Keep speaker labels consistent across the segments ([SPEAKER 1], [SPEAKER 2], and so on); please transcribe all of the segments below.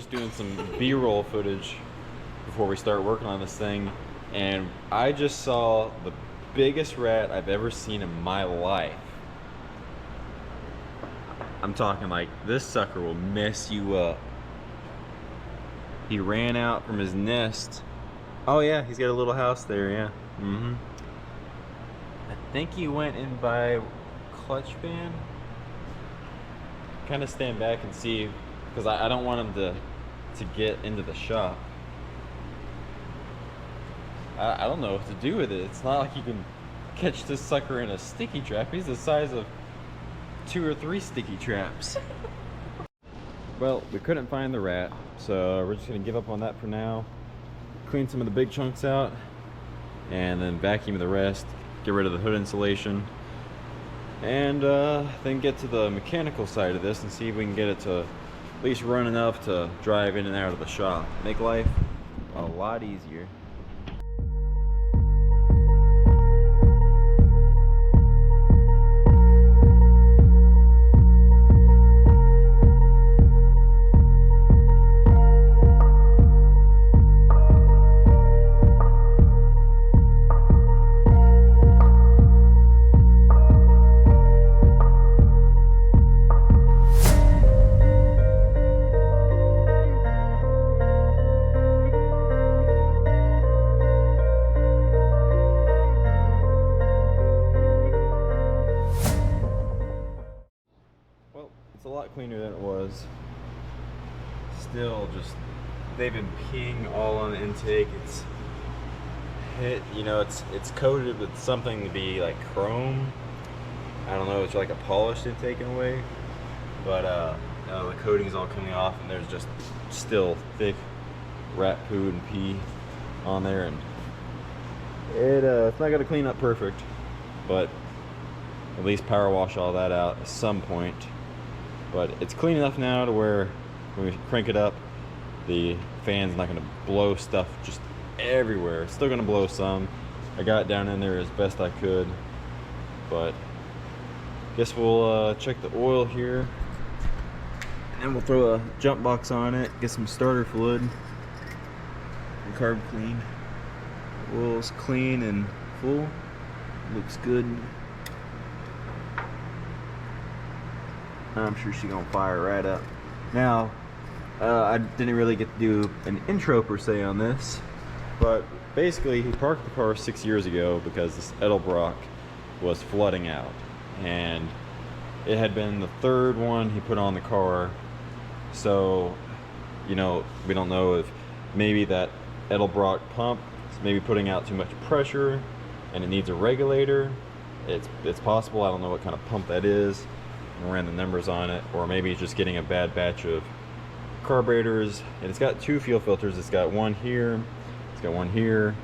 [SPEAKER 1] just doing some B-roll footage before we start working on this thing, and I just saw the biggest rat I've ever seen in my life. I'm talking like, this sucker will mess you up. He ran out from his nest. Oh yeah, he's got a little house there, yeah. I think he went in by clutch band. Kind of stand back and see, because I don't want him to get into the shop. I don't know what to do with it. It's not like you can catch this sucker in a sticky trap. He's the size of 2 or 3 sticky traps. Well, we couldn't find the rat, so we're just gonna give up on that for now. Clean some of the big chunks out, and then vacuum the rest. Get rid of the hood insulation, and then get to the mechanical side of this and see if we can get it to at least run enough to drive in and out of the shop. Make life a lot easier. It's a lot cleaner than it was. Still just, they've been peeing all on the intake. It's hit, you know, it's coated with something to be like chrome. I don't know, it's like a polish they've taken away. But the coating's all coming off, and there's just still thick rat poo and pee on there, and it's not gonna clean up perfect, but at least power wash all that out at some point. But it's clean enough now to where when we crank it up, the fan's not going to blow stuff just everywhere. It's still going to blow some. I got it down in there as best I could, but guess we'll check the oil here, and then we'll throw a jump box on it, get some starter fluid, and carb clean. Oil's clean and full. Looks good. I'm sure she's gonna fire right up. Now, I didn't really get to do an intro per se on this, but basically he parked the car 6 years ago because this Edelbrock was flooding out, and it had been the 3rd one he put on the car. So, you know, we don't know if maybe that Edelbrock pump is maybe putting out too much pressure and it needs a regulator. It's possible. I don't know what kind of pump that is. I ran the numbers on it, or maybe it's just getting a bad batch of carburetors. And it's got 2 fuel filters. It's got one here, it's got one here.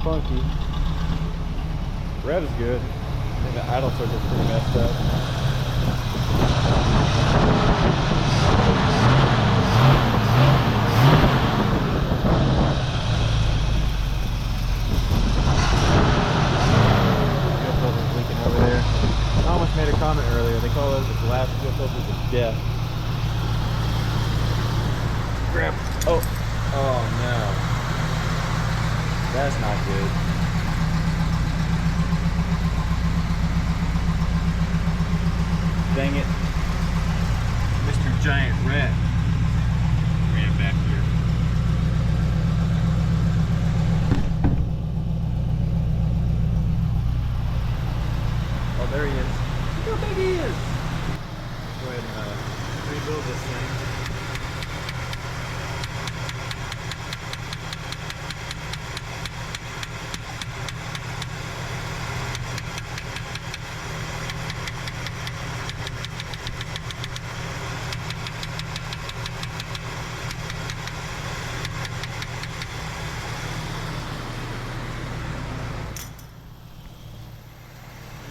[SPEAKER 1] funky. Rev is good. I think the idle circuit's pretty messed up. Fuel filter's leaking over there. I almost made a comment earlier. They call those the glass fuel filters of death. Grab. Oh. Oh no. That's not good. Dang it. Mr. Giant Rat ran back here. Oh, there he is. Look how big he is. Go ahead and rebuild this thing.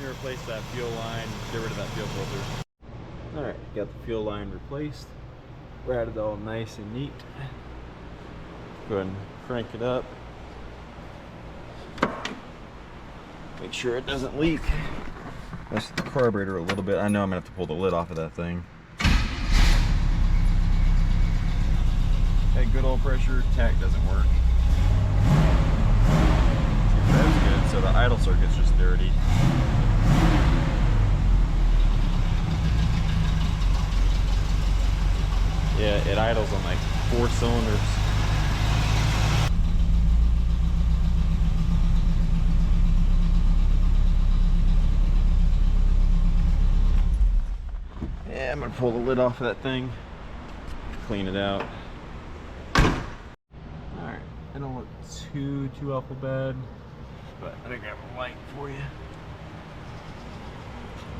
[SPEAKER 1] Replace that fuel line, get rid of that fuel filter. Alright, got the fuel line replaced. Ratted all nice and neat. Go ahead and crank it up. Make sure it doesn't leak. That's the carburetor a little bit. I know I'm gonna have to pull the lid off of that thing. Okay, good oil pressure, tach doesn't work. That's good, so the idle circuit's just dirty. Yeah, it idles on like 4 cylinders. Yeah, I'm gonna pull the lid off of that thing, clean it out. Alright, I don't look too awful bad, but I think I have a light for you.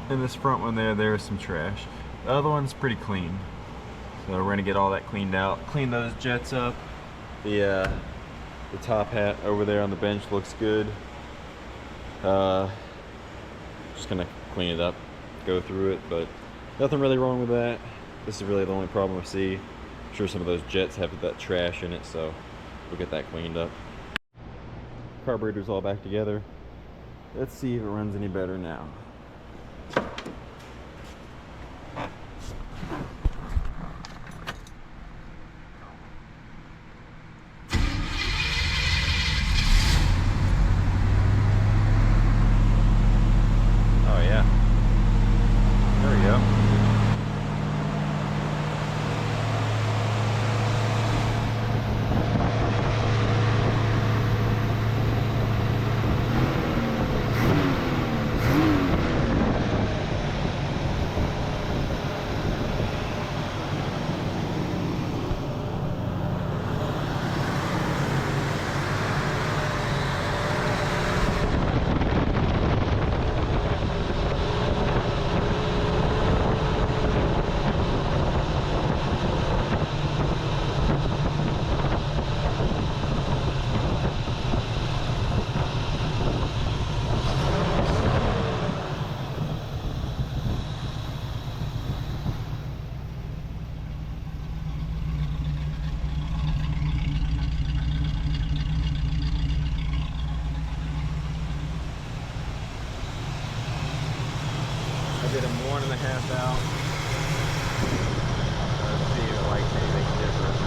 [SPEAKER 1] In this front one there's some trash. The other one's pretty clean. So we're gonna get all that cleaned out, clean those jets up. The top hat over there on the bench looks good. Just gonna clean it up, go through it, but nothing really wrong with that. This is really the only problem I see. I'm sure some of those jets have that trash in it, so we'll get that cleaned up. Carburetor's all back together. Let's see if it runs any better now. I did them 1.5 out. Let's see if it likes anything different.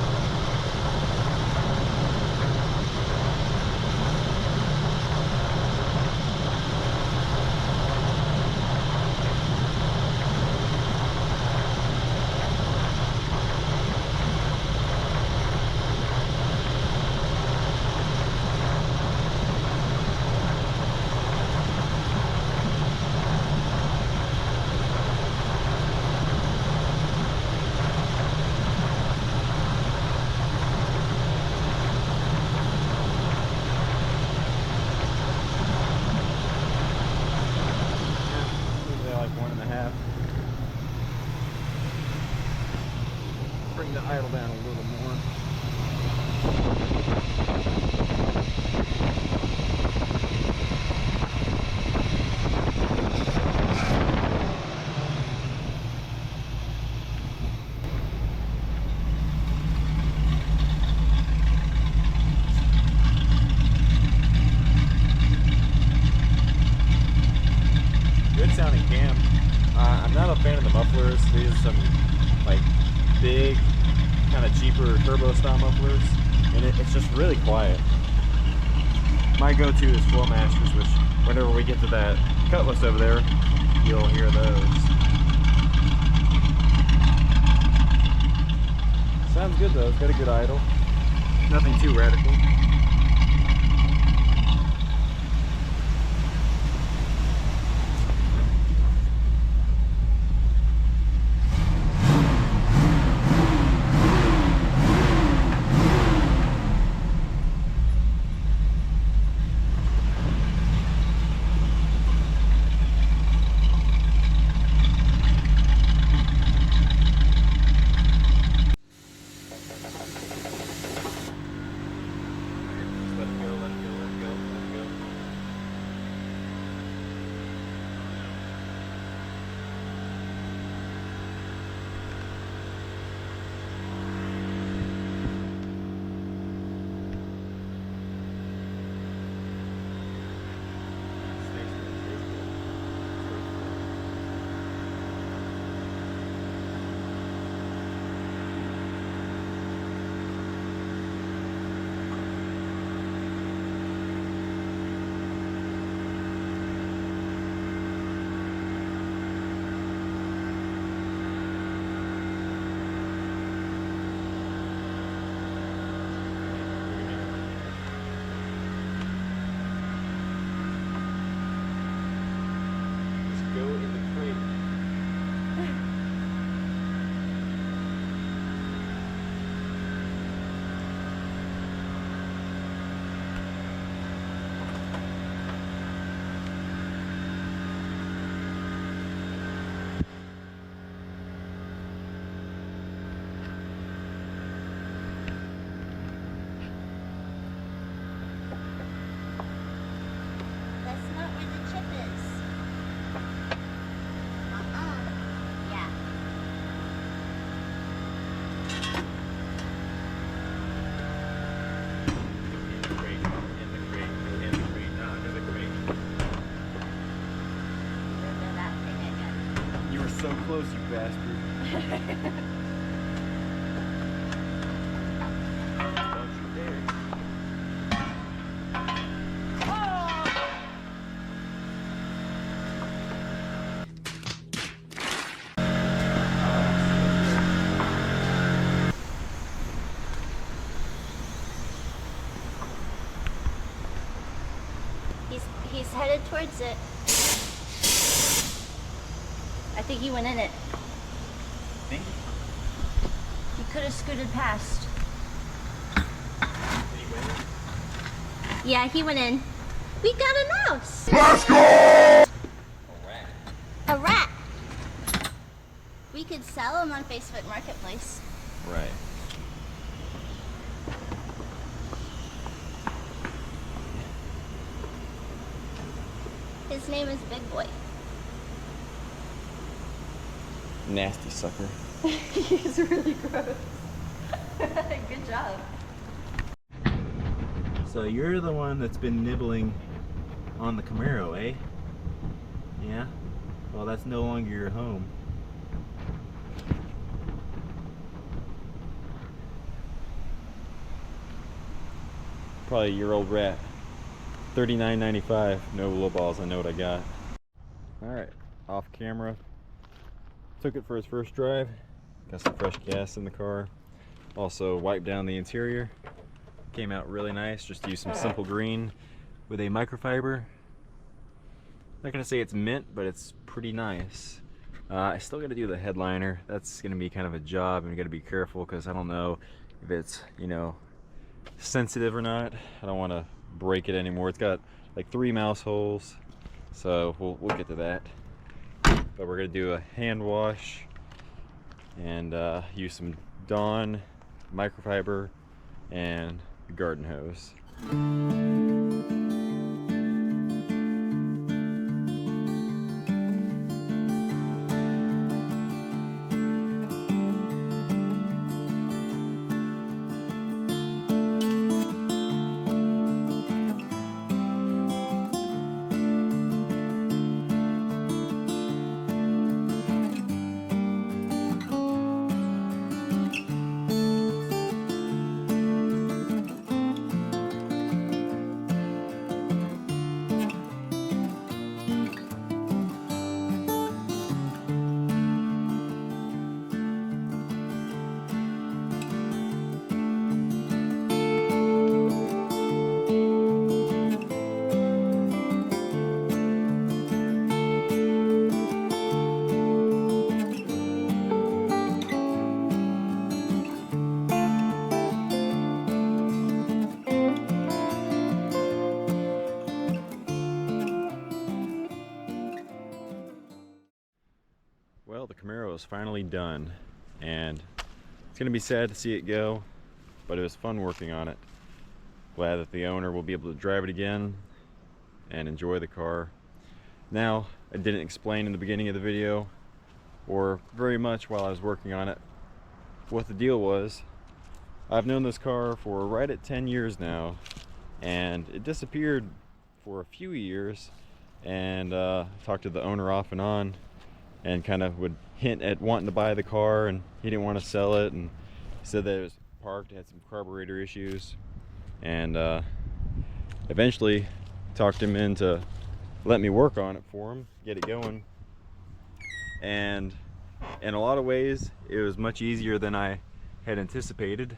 [SPEAKER 1] Bring the idle down a little more. some like big, kind of cheaper turbo style mufflers, and it's just really quiet. My go-to is Flowmasters, which whenever we get to that Cutlass over there, you'll hear those. Sounds good though, it's got a good idle. Nothing too radical. So close, you bastard. Don't you dare.
[SPEAKER 2] He's headed towards it. I think he went in it.
[SPEAKER 1] Think?
[SPEAKER 2] He could have scooted past.
[SPEAKER 1] Did he win it?
[SPEAKER 2] Yeah, he went in. We got a mouse!
[SPEAKER 3] Let's go!
[SPEAKER 1] A rat.
[SPEAKER 2] A rat! We could sell him on Facebook Marketplace.
[SPEAKER 1] Right.
[SPEAKER 2] His name is Big Boy.
[SPEAKER 1] Nasty sucker.
[SPEAKER 2] He's really gross. Good job.
[SPEAKER 1] So you're the one that's been nibbling on the Camaro, eh? Yeah? Well, that's no longer your home. Probably a year-old rat. $39.95. No low balls. I know what I got. Alright, off camera. Took it for its first drive. Got some fresh gas in the car. Also wiped down the interior. Came out really nice. Just used some simple green with a microfiber. Not gonna say it's mint, but it's pretty nice. I still gotta do the headliner. That's gonna be kind of a job, and you gotta be careful because I don't know if it's, you know, sensitive or not. I don't want to break it anymore. It's got like 3 mouse holes, so we'll get to that. But we're gonna do a hand wash and use some Dawn microfiber and garden hose. Camaro is finally done, and it's gonna be sad to see it go, but it was fun working on it. Glad that the owner will be able to drive it again and enjoy the car. Now, I didn't explain in the beginning of the video, or very much while I was working on it, what the deal was. I've known this car for right at 10 years now, and it disappeared for a few years, and talked to the owner off and on, and kind of would hint at wanting to buy the car, and he didn't want to sell it, and said that it was parked, it had some carburetor issues, and eventually talked him into let me work on it for him, get it going. And in a lot of ways it was much easier than I had anticipated,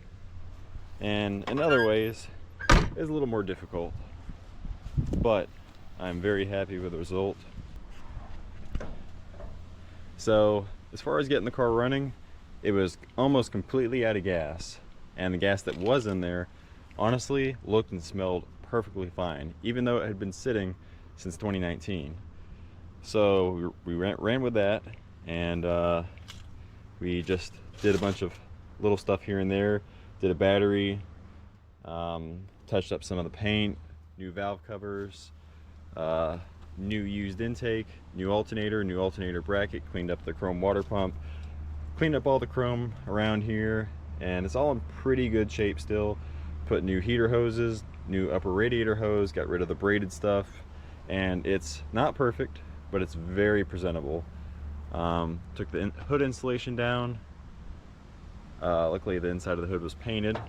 [SPEAKER 1] and in other ways it was a little more difficult, but I'm very happy with the result. So as far as getting the car running, it was almost completely out of gas, and the gas that was in there honestly looked and smelled perfectly fine, even though it had been sitting since 2019. So we ran with that, and we just did a bunch of little stuff here and there, did a battery, touched up some of the paint, new valve covers, new used intake, new alternator bracket, cleaned up the chrome water pump, cleaned up all the chrome around here, and it's all in pretty good shape still. Put new heater hoses, new upper radiator hose, got rid of the braided stuff, and it's not perfect, but it's very presentable. Took the hood insulation down. Luckily the inside of the hood was painted,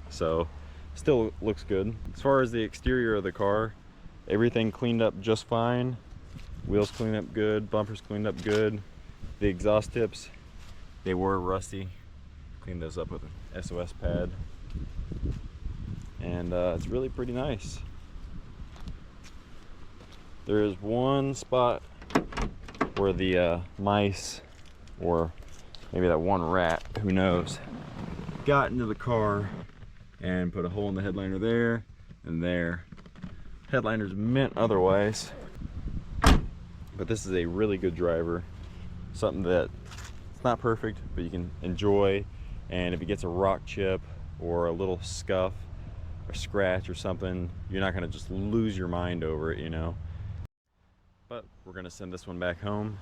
[SPEAKER 1] so still looks good. As far as the exterior of the car, everything cleaned up just fine. Wheels cleaned up good, bumpers cleaned up good. The exhaust tips, they were rusty. Cleaned those up with an SOS pad, and it's really pretty nice. There is one spot where the mice, or maybe that one rat, who knows, got into the car and put a hole in the headliner there and there. Headliner's meant otherwise, but this is a really good driver. Something that it's not perfect, but you can enjoy, and if it gets a rock chip or a little scuff or scratch or something, you're not gonna just lose your mind over it, you know. But we're gonna send this one back home,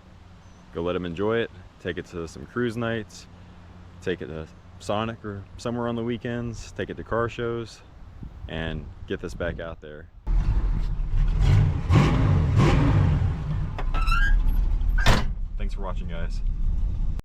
[SPEAKER 1] go let him enjoy it, take it to some cruise nights, take it to Sonic or somewhere on the weekends, take it to car shows, and get this back out there. Thanks for watching, guys.